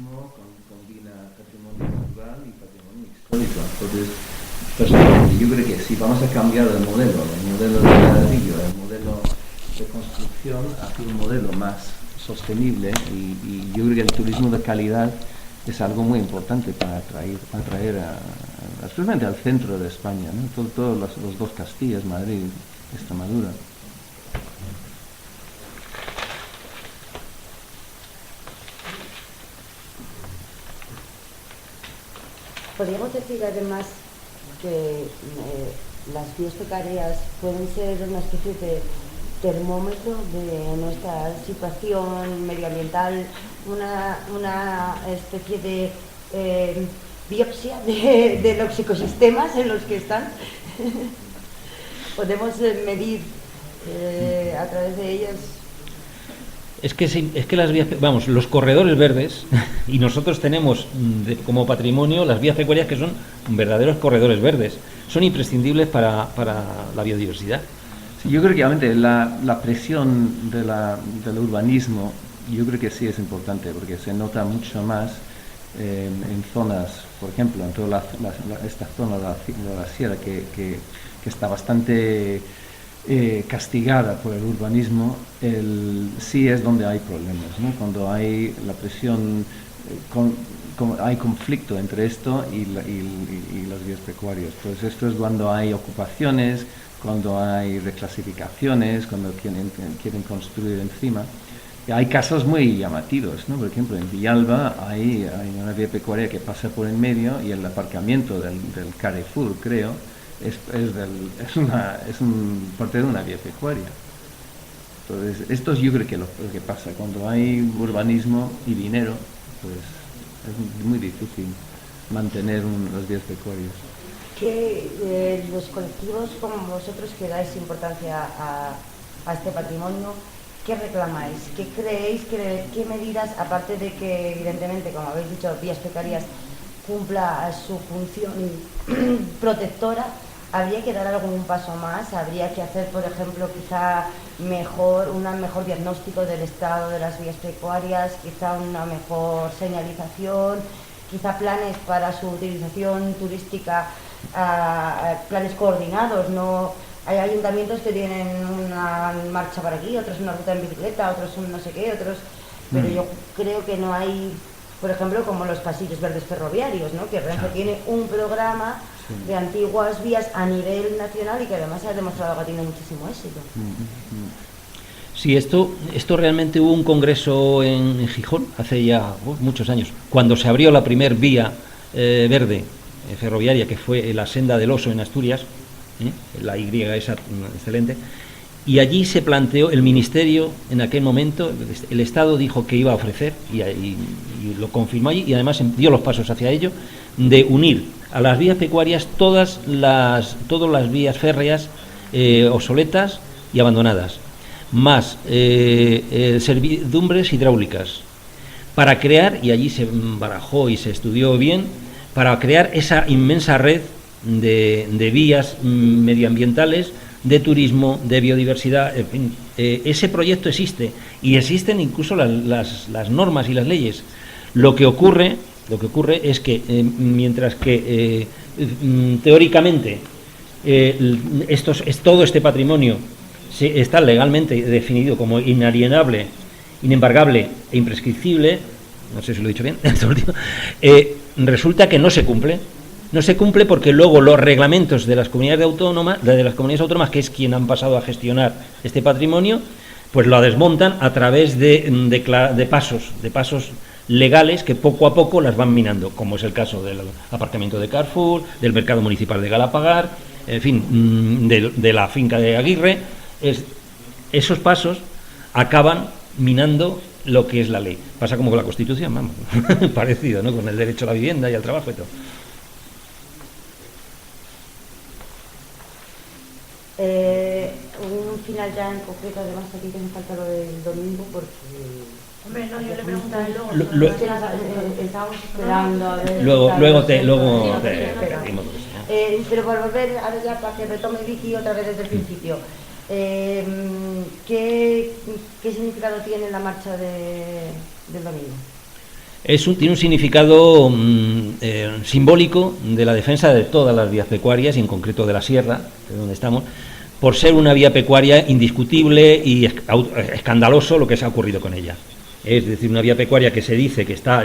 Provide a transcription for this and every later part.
urbanismo combina patrimonio natural y patrimonio histórico. Entonces, personalmente, yo creo que si vamos a cambiar el modelo de ladrillo, el modelo de construcción, hacia un modelo más sostenible, y yo creo que el turismo de calidad es algo muy importante para atraer especialmente al centro de España, ¿no? Todos los dos Castillas, Madrid, Extremadura. Podríamos decir además que las vías becarias pueden ser una especie de termómetro de nuestra situación medioambiental, una especie de biopsia de los ecosistemas en los que están. Podemos medir a través de ellas. Es que las vías, vamos, los corredores verdes, y nosotros tenemos como patrimonio las vías pecuarias, que son verdaderos corredores verdes, son imprescindibles para la biodiversidad. Sí, yo creo que obviamente la presión del urbanismo, yo creo que sí es importante, porque se nota mucho más en zonas, por ejemplo, en toda esta zona de la sierra que está bastante castigada por el urbanismo, sí es donde hay problemas, ¿no? Cuando hay la presión, hay conflicto entre esto y las vías pecuarias. Pues esto es cuando hay ocupaciones, cuando hay reclasificaciones, cuando quieren construir encima. Y hay casos muy llamativos, ¿no? Por ejemplo, en Villalba hay una vía pecuaria que pasa por en medio, y el aparcamiento del Carrefour, creo, es parte de una vía pecuaria. Entonces, esto yo creo que lo que pasa cuando hay urbanismo y dinero, pues es muy difícil mantener las vías pecuarias. Que los colectivos como vosotros que dais importancia a este patrimonio, ¿qué reclamáis? ¿Qué creéis? ¿Qué medidas, aparte de que evidentemente, como habéis dicho, vías precarias cumpla su función protectora, habría que dar algún paso más? ¿Habría que hacer, por ejemplo, quizá un mejor diagnóstico del estado de las vías pecuarias, quizá una mejor señalización, quizá planes para su utilización turística, planes coordinados? No hay ayuntamientos que tienen una marcha para aquí, otros una ruta en bicicleta, otros un no sé qué, otros, pero yo creo que no hay, por ejemplo, como los pasillos verdes ferroviarios, ¿no? Que Renfe tiene un programa de antiguas vías a nivel nacional y que además se ha demostrado que tiene muchísimo éxito. Sí, esto realmente hubo un congreso en Gijón hace ya muchos años, cuando se abrió la primer vía verde ferroviaria, que fue la Senda del Oso en Asturias, la Y esa excelente, y allí se planteó, el Ministerio en aquel momento, el Estado dijo que iba a ofrecer, y lo confirmó allí, y además dio los pasos hacia ello, de unir a las vías pecuarias todas las vías férreas obsoletas y abandonadas, más servidumbres hidráulicas, para crear, y allí se barajó y se estudió bien, para crear esa inmensa red de vías medioambientales, de turismo, de biodiversidad, en fin. Ese proyecto existe, y existen incluso las normas y las leyes. Lo que ocurre es que mientras que teóricamente todo este patrimonio está legalmente definido como inalienable, inembargable e imprescriptible, no sé si lo he dicho bien, resulta que no se cumple. No se cumple porque luego los reglamentos de las comunidades autónomas, que es quien han pasado a gestionar este patrimonio, pues lo desmontan a través de pasos legales que poco a poco las van minando, como es el caso del aparcamiento de Carrefour, del mercado municipal de Galapagar, en fin, de la finca de Aguirre. Esos pasos acaban minando lo que es la ley. Pasa como con la Constitución, vamos, parecido, ¿no? Con el derecho a la vivienda y al trabajo y todo. Un final ya en concreto, además aquí que me falta lo del domingo porque... Hombre, no, yo le preguntaré luego. Estamos esperando a ver... Luego te decimos. Pero por volver, ahora ya para que retome Vicky otra vez desde el principio, ¿qué significado tiene la marcha del domingo? Tiene un significado simbólico de la defensa de todas las vías pecuarias, y en concreto de la sierra, de donde estamos, por ser una vía pecuaria indiscutible y escandaloso lo que se ha ocurrido con ella. Es decir, una vía pecuaria que se dice que está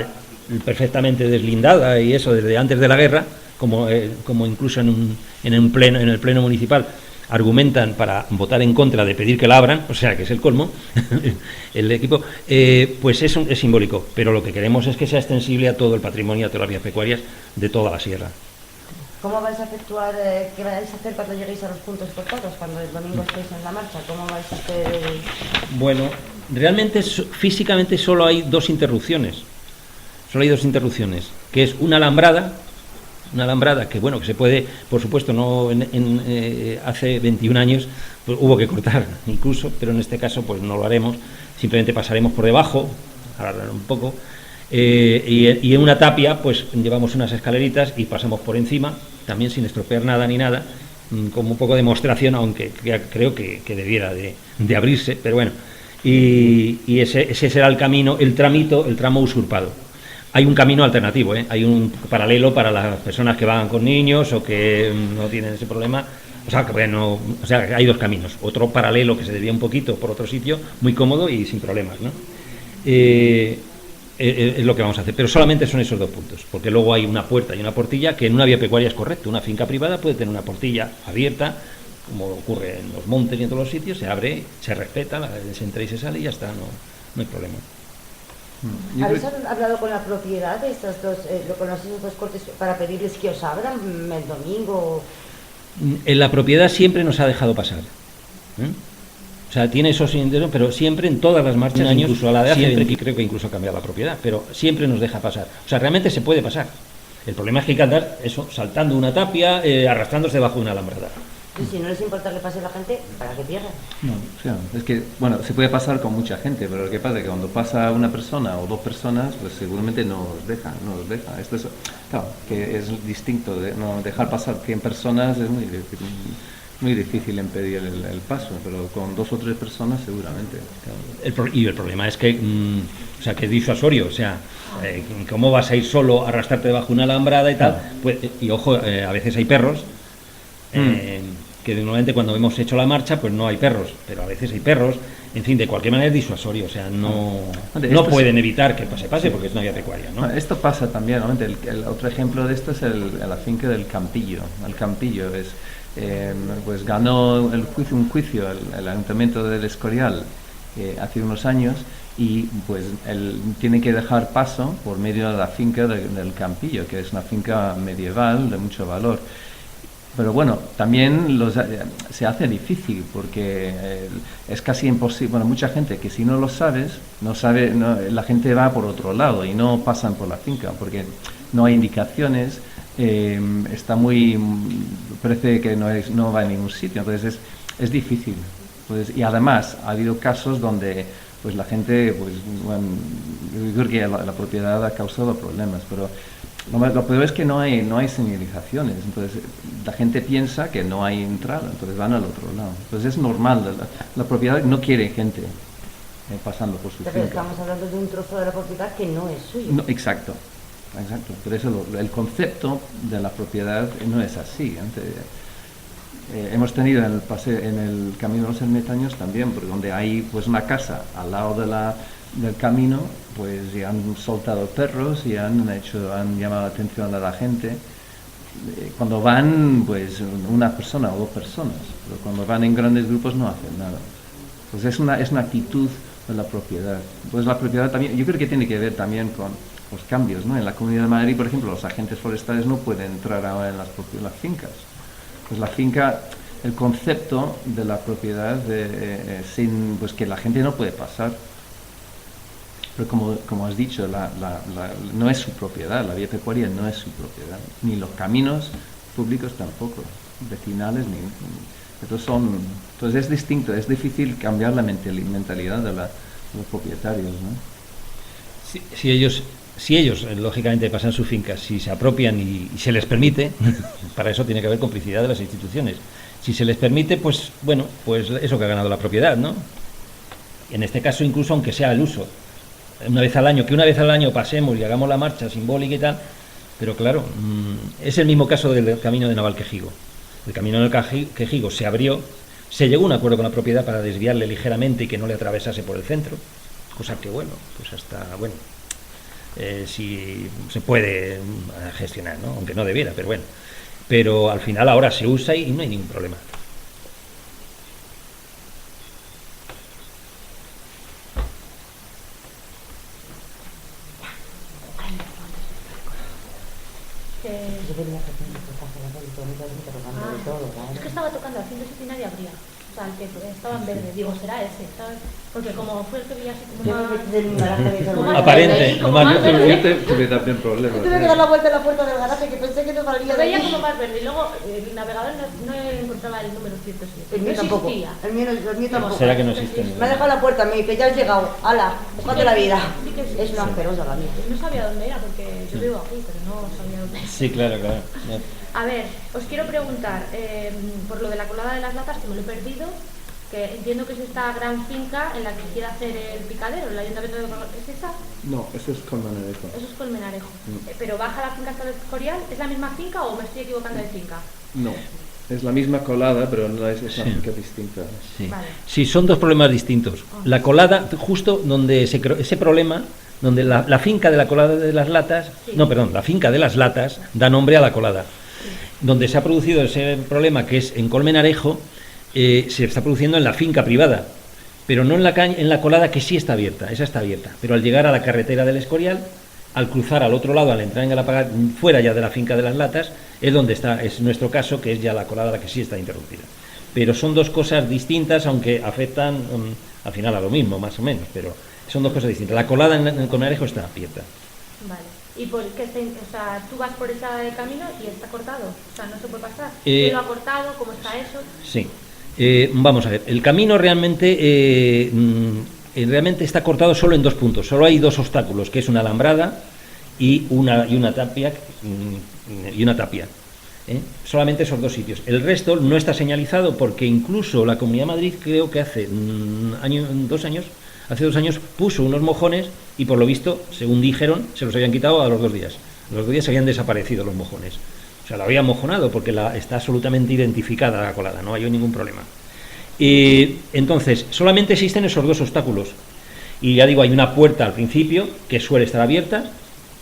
perfectamente deslindada, y eso desde antes de la guerra, como incluso en el pleno municipal argumentan para votar en contra de pedir que la abran, o sea que es el colmo, el equipo, pues es simbólico, pero lo que queremos es que sea extensible a todo el patrimonio, a todas las vías pecuarias de toda la sierra. ¿Cómo vais a efectuar, qué vais a hacer cuando lleguéis a los puntos cortados, cuando el domingo estéis en la marcha? ¿Cómo vais a hacer? Bueno, realmente físicamente solo hay dos interrupciones, que es una alambrada que bueno, que se puede, por supuesto, no hace 21 años pues, hubo que cortar incluso, pero en este caso pues no lo haremos, simplemente pasaremos por debajo, alargar un poco, y en una tapia pues llevamos unas escaleritas y pasamos por encima, también sin estropear nada ni nada, como un poco de demostración, aunque creo que debiera de abrirse, pero bueno, y ese será el camino, el tramo usurpado. Hay un camino alternativo, hay un paralelo para las personas que van con niños o que no tienen ese problema. O sea, que hay dos caminos. Otro paralelo que se desvía un poquito por otro sitio, muy cómodo y sin problemas, ¿no? Es lo que vamos a hacer, pero solamente son esos dos puntos, porque luego hay una puerta y una portilla que en una vía pecuaria es correcto. Una finca privada puede tener una portilla abierta, como ocurre en los montes y en todos los sitios, se abre, se respeta, se entra y se sale y ya está, no hay problema. ¿Habéis hablado con la propiedad de estos dos, con esos dos cortes para pedirles que os abran el domingo? En la propiedad siempre nos ha dejado pasar. O sea, tiene esos intereses, pero siempre en todas las marchas, años, incluso a la de hace, siempre, creo que incluso ha cambiado la propiedad, pero siempre nos deja pasar. O sea, realmente se puede pasar. El problema es que hay que andar eso, saltando una tapia, arrastrándose debajo de una alambrada. Y si no les importa que pase la gente, ¿para qué pierdan? No, o sea, es que, bueno, se puede pasar con mucha gente, pero lo que pasa es que cuando pasa una persona o dos personas, pues seguramente no os deja. Esto es, claro, que es distinto, no dejar pasar 100 personas es muy difícil impedir el paso, pero con 2 o 3 personas seguramente. Claro. El problema es que, o sea, que es disuasorio, o sea, ¿cómo vas a ir solo a arrastrarte debajo de una alambrada y tal? Claro. Pues, y ojo, a veces hay perros. Que normalmente cuando hemos hecho la marcha pues no hay perros, pero a veces hay perros, en fin, de cualquier manera es disuasorio, o sea, no pueden evitar que pase porque es una vía pecuaria, ¿no? Esto pasa también, ¿no? El otro ejemplo de esto es la finca del Campillo. El Campillo es, pues ganó un juicio el Ayuntamiento del Escorial hace unos años, y pues él tiene que dejar paso por medio de la finca del Campillo, que es una finca medieval de mucho valor. Pero bueno, también se hace difícil porque es casi imposible. Bueno, mucha gente que si no lo sabes, la gente va por otro lado y no pasan por la finca porque no hay indicaciones, parece que no va a ningún sitio, entonces es difícil. Pues, y además ha habido casos donde pues la gente, pues bueno, yo creo que la propiedad ha causado problemas, pero lo peor es que no hay señalizaciones, entonces la gente piensa que no hay entrada, entonces van al otro lado. Entonces es normal, la propiedad no quiere gente pasando por su finca. Pero estamos hablando de un trozo de la propiedad que no es suyo. No, exacto. Por eso el concepto de la propiedad no es así. Hemos tenido en el Camino de los Ermitaños también, porque donde hay pues una casa al lado del camino, pues ya han soltado perros y han llamado la atención a la gente. Cuando van pues una persona o 2 personas, pero cuando van en grandes grupos no hacen nada. Pues es una actitud de la propiedad. Pues la propiedad también, yo creo que tiene que ver también con los cambios, ¿no? En la Comunidad de Madrid, por ejemplo, los agentes forestales no pueden entrar ahora en las fincas. Pues la finca, el concepto de la propiedad pues que la gente no puede pasar. Pero como has dicho, no es su propiedad, la vía pecuaria no es su propiedad, ni los caminos públicos tampoco, vecinales, entonces es distinto, es difícil cambiar la mentalidad de los propietarios, ¿no? Si ellos lógicamente pasan sus fincas, si se apropian y se les permite, para eso tiene que haber complicidad de las instituciones. Si se les permite, pues bueno, pues eso que ha ganado la propiedad, ¿no? En este caso incluso aunque sea el uso. una vez al año, que una vez al año pasemos y hagamos la marcha simbólica y tal, pero claro, es el mismo caso del camino de Navalquejigo. El camino de Navalquejigo se abrió, se llegó a un acuerdo con la propiedad para desviarle ligeramente y que no le atravesase por el centro, cosa que bueno, pues hasta, bueno, si se puede gestionar, ¿no? Aunque no debiera, pero bueno. Pero al final ahora se usa y no hay ningún problema. Es que estaba tocando al fin de semana y abría. O sea, el que estaba en verde. Digo, será ese, ¿sabes? Porque como fue el que vi así como más... Aparente, como más más verde. Yo tuve también problemas. Tuve que dar la vuelta a la puerta del garaje que pensé que no salía Lo de veía ahí. como más verde y luego el navegador no encontraba el número 107. El mío No tampoco. existía. El mío tampoco. ¿Será que no existe? Me ha dejado la puerta, me dice, ya has llegado. Hala, búscate la vida. Sí que sí. Es una asquerosa la mía. No sabía dónde era porque yo vivo aquí, pero no sabía dónde era. Sí, claro, claro. A ver, os quiero preguntar por lo de la colada de las latas, que me lo he perdido, que entiendo que es esta gran finca en la que quiere hacer el picadero, el ayuntamiento de Colmenarejo. ¿Es esa? No, eso es Colmenarejo. Eso es Colmenarejo. Pero baja la finca hasta el Escorial, ¿es la misma finca o me estoy equivocando de finca? No, es la misma colada, pero no es una Sí. finca distinta. Sí. Vale. Sí, son dos problemas distintos. La colada, justo donde ese problema, donde la finca de la colada de las latas, Sí. no, perdón, la finca de las latas da nombre a la colada. Donde se ha producido ese problema, que es en Colmenarejo, se está produciendo en la finca privada, pero no en la colada, que sí está abierta, esa está abierta. Pero al llegar a la carretera del Escorial, al cruzar al otro lado, al entrar en Galapagar, fuera ya de la finca de las latas, es donde está, es nuestro caso, que es ya la colada la que sí está interrumpida. Pero son dos cosas distintas, aunque afectan al final a lo mismo, más o menos, pero son dos cosas distintas. La colada en el Colmenarejo está abierta. Vale. ¿Y por qué o sea, tú vas por ese camino y está cortado? O sea, no se puede pasar. Eh, ¿Quién lo ha cortado? ¿Cómo está eso? Sí. Vamos a ver, el camino realmente está cortado solo en dos puntos. Solo hay dos obstáculos, que es una alambrada y una tapia. Solamente esos dos sitios. El resto no está señalizado porque incluso la Comunidad de Madrid, creo que hace 2 años, puso unos mojones y por lo visto, según dijeron, se los habían quitado a los 2 días. A los 2 días se habían desaparecido los mojones. O sea, la habían mojonado porque está absolutamente identificada la colada, no hay ningún problema. Entonces, solamente existen esos dos obstáculos. Y ya digo, hay una puerta al principio que suele estar abierta,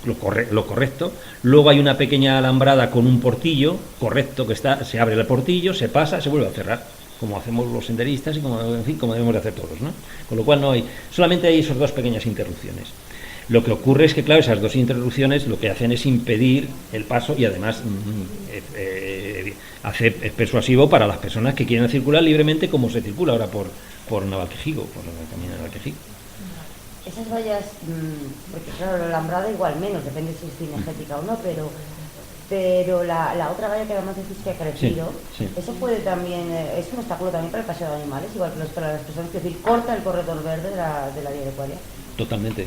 lo correcto. Luego hay una pequeña alambrada con un portillo, correcto, se abre el portillo, se pasa, se vuelve a cerrar, como hacemos los senderistas y como debemos de hacer todos, ¿no? Con lo cual solamente hay esas dos pequeñas interrupciones. Lo que ocurre es que, claro, esas dos interrupciones lo que hacen es impedir el paso y además es persuasivo para las personas que quieren circular libremente, como se circula ahora por Navalquejigo, por el camino de Navalquejigo. Esas vallas, porque claro, la alambrada igual menos, depende si es cinegética o no, pero la otra valla que además decís que ha crecido, Sí, sí. eso puede también, es un obstáculo también para el paseo de animales, igual que para las personas, que decir, corta el corredor verde de la vía de Cuaria. Totalmente.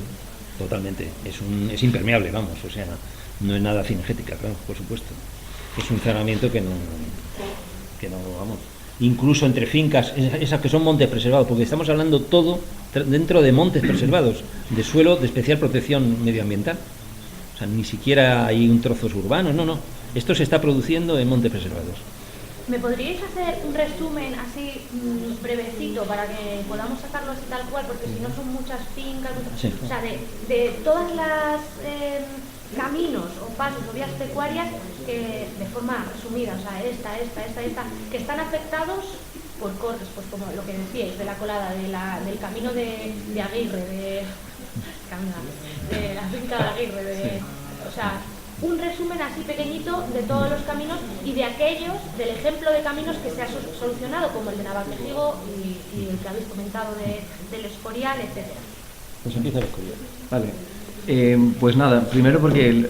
Es impermeable, vamos, o sea, no es nada cinegética, claro, por supuesto. Es un cerramiento que no, vamos. Incluso entre fincas, esas que son montes preservados, porque estamos hablando todo dentro de montes preservados, de suelo de especial protección medioambiental. O sea, ni siquiera hay un trozos urbanos, no. Esto se está produciendo en montes preservados. ¿Me podríais hacer un resumen así brevecito para que podamos sacarlo así tal cual? Porque si no son muchas fincas, Sí. o sea, de todas las caminos o pasos o vías pecuarias que de forma resumida, o sea, esta, que están afectados por cortes, pues como lo que decíais, de la colada, del camino de Aguirre, de la finca de Aguirre, o sea, un resumen así pequeñito de todos los caminos y de aquellos, del ejemplo de caminos que se ha solucionado, como el de Navalquejigo y el que habéis comentado del Escorial, etcétera. Pues empieza el Escorial. Vale. Pues nada, primero porque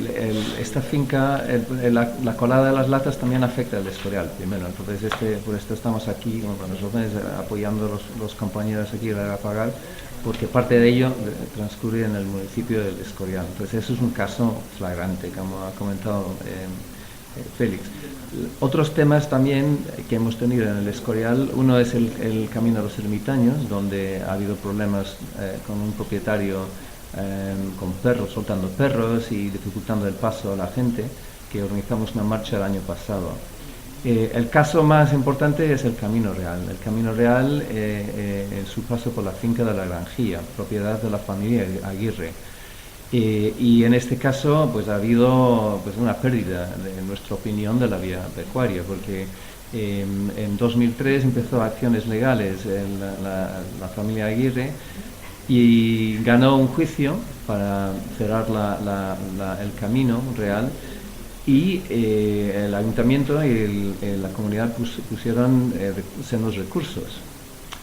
esta finca, la colada de las latas también afecta al Escorial, primero. Entonces, por esto estamos aquí, como nosotros, apoyando los compañeros aquí de Galapagar, porque parte de ello transcurre en el municipio del Escorial. Entonces, eso es un caso flagrante, como ha comentado Félix. Otros temas también que hemos tenido en el Escorial, uno es el camino de los ermitaños, donde ha habido problemas con un propietario con perros, soltando perros y dificultando el paso a la gente, que organizamos una marcha el año pasado. El caso más importante es el Camino Real. El Camino Real, en su paso por la finca de la Granjilla, propiedad de la familia Aguirre. Y en este caso pues ha habido pues una pérdida, en nuestra opinión, de la vía pecuaria, porque en 2003 empezó acciones legales la familia Aguirre y ganó un juicio para cerrar el Camino Real, y el ayuntamiento y la comunidad pusieron sendos recursos.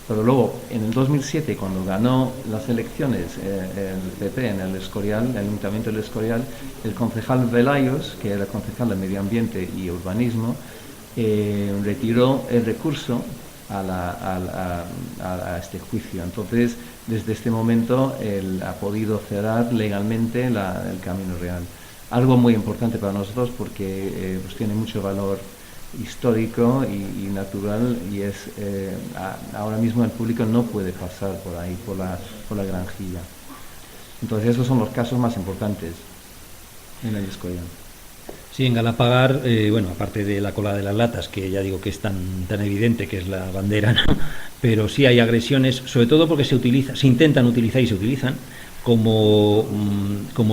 Pero luego, en el 2007, cuando ganó las elecciones el PP en el Escorial, el Ayuntamiento del Escorial, el concejal Velayos, que era concejal de Medio Ambiente y Urbanismo, retiró el recurso a este juicio. Entonces, desde este momento, él ha podido cerrar legalmente el Camino Real. Algo muy importante para nosotros, porque pues tiene mucho valor histórico y natural, y ahora mismo el público no puede pasar por ahí, por la Granjilla. Entonces esos son los casos más importantes en el Escorial. Sí, en Galapagar, bueno, aparte de la cola de las latas, que ya digo que es tan evidente que es la bandera, ¿no? Pero sí hay agresiones, sobre todo porque se intentan utilizar y se utilizan como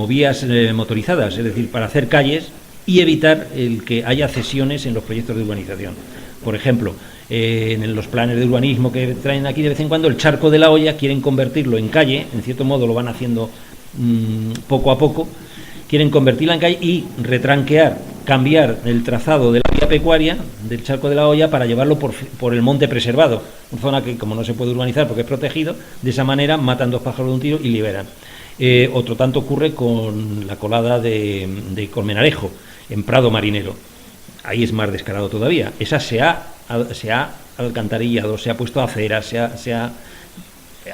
vías motorizadas, es decir, para hacer calles y evitar el que haya cesiones en los proyectos de urbanización. Por ejemplo, en los planes de urbanismo que traen aquí de vez en cuando, el Charco de la Hoya quieren convertirlo en calle, en cierto modo lo van haciendo poco a poco, quieren convertirla en calle y retranquear, cambiar el trazado de la vía pecuaria del Charco de la Hoya para llevarlo por el monte preservado, una zona que, como no se puede urbanizar porque es protegido, de esa manera matan dos pájaros de un tiro y liberan. Otro tanto ocurre con la colada de Colmenarejo, en Prado Marinero. Ahí es más descarado todavía. Esa se ha alcantarillado, se ha puesto acera,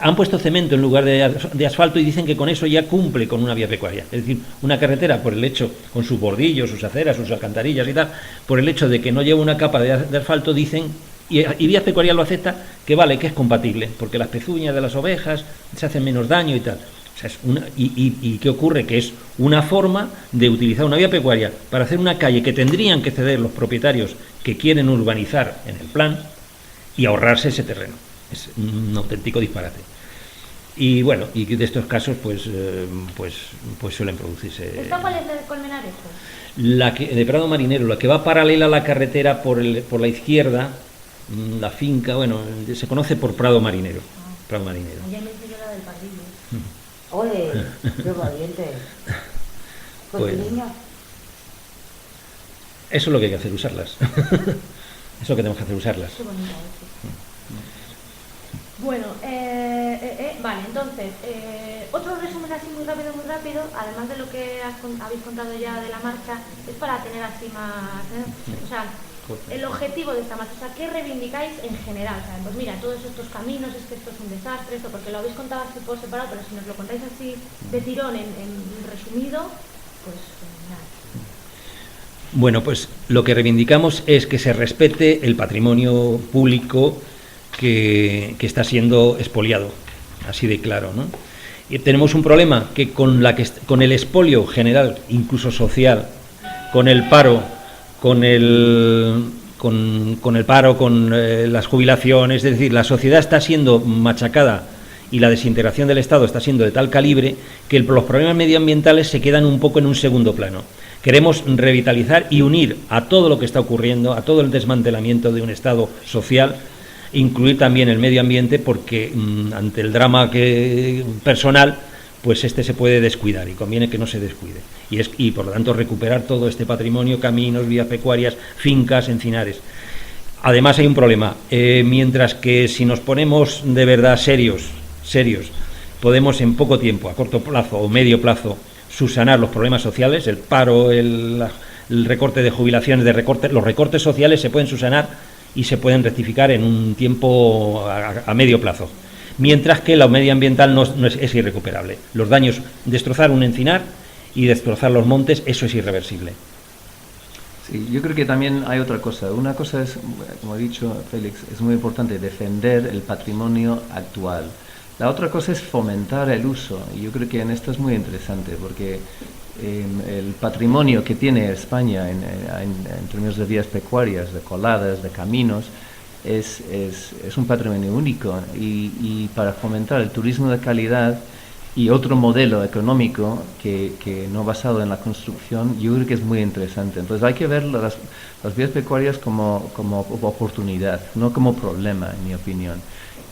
han puesto cemento en lugar de asfalto, y dicen que con eso ya cumple con una vía pecuaria. Es decir, una carretera, por el hecho, con sus bordillos, sus aceras, sus alcantarillas y tal, por el hecho de que no lleva una capa de asfalto, dicen, y vías pecuarias lo acepta, que vale, que es compatible, porque las pezuñas de las ovejas se hacen menos daño y tal. O sea, ¿y qué ocurre? Que es una forma de utilizar una vía pecuaria para hacer una calle que tendrían que ceder los propietarios que quieren urbanizar en el plan y ahorrarse ese terreno. Es un auténtico disparate. Y bueno, y de estos casos pues suelen producirse. ¿Esta cuál es la de Colmenarejo? La de Prado Marinero, la que va paralela a la carretera por la izquierda, la finca, bueno, se conoce por Prado Marinero. Prado Marinero. Allá me hice yo la del Pardillo. ¡Ole! ¡Qué valiente! ¿Con Pues, tu niño? eso es lo que hay que hacer, usarlas. Eso es lo que tenemos que hacer, usarlas. Qué bonito eso. Bueno, vale, entonces, otro resumen así muy rápido, además de lo que habéis contado ya de la marcha, es para tener así más, o sea, el objetivo de esta marcha, o sea, ¿qué reivindicáis en general? O sea, pues mira, todos estos caminos, es que esto es un desastre, esto, porque lo habéis contado así por separado, pero si nos lo contáis así de tirón, en resumido, pues nada. Bueno, pues lo que reivindicamos es que se respete el patrimonio público que está siendo expoliado, así de claro, ¿no? Y tenemos un problema que con el expolio general, incluso social, con el paro, con las jubilaciones, es decir, la sociedad está siendo machacada y la desintegración del Estado está siendo de tal calibre que los problemas medioambientales se quedan un poco en un segundo plano. Queremos revitalizar y unir a todo lo que está ocurriendo, a todo el desmantelamiento de un Estado social, incluir también el medio ambiente, porque ante el drama personal, pues se puede descuidar y conviene que no se descuide. Y por lo tanto recuperar todo este patrimonio, caminos, vías pecuarias, fincas, encinares. Además hay un problema, mientras que si nos ponemos de verdad serios, podemos en poco tiempo, a corto plazo o medio plazo, subsanar los problemas sociales, el paro, el recorte de jubilaciones, los recortes sociales se pueden subsanar y se pueden rectificar en un tiempo a medio plazo. Mientras que lo medioambiental es irrecuperable. Los daños, destrozar un encinar y destrozar los montes, eso es irreversible. Sí, yo creo que también hay otra cosa. Una cosa es, como ha dicho Félix, es muy importante defender el patrimonio actual. La otra cosa es fomentar el uso, y yo creo que en esto es muy interesante, porque el patrimonio que tiene España en términos de vías pecuarias, de coladas, de caminos, es un patrimonio único, y para fomentar el turismo de calidad y otro modelo económico que no basado en la construcción, yo creo que es muy interesante. Entonces hay que ver las vías pecuarias como oportunidad, no como problema, en mi opinión.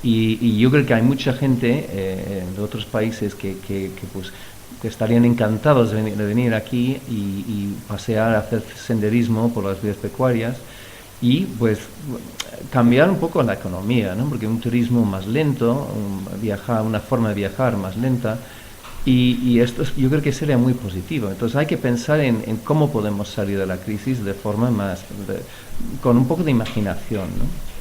Y yo creo que hay mucha gente de otros países que estarían encantados de venir aquí y pasear, hacer senderismo por las vías pecuarias y pues cambiar un poco la economía, ¿no? Porque un turismo más lento, una forma de viajar más lenta, y esto yo creo que sería muy positivo. Entonces hay que pensar en cómo podemos salir de la crisis de forma con un poco de imaginación, ¿no?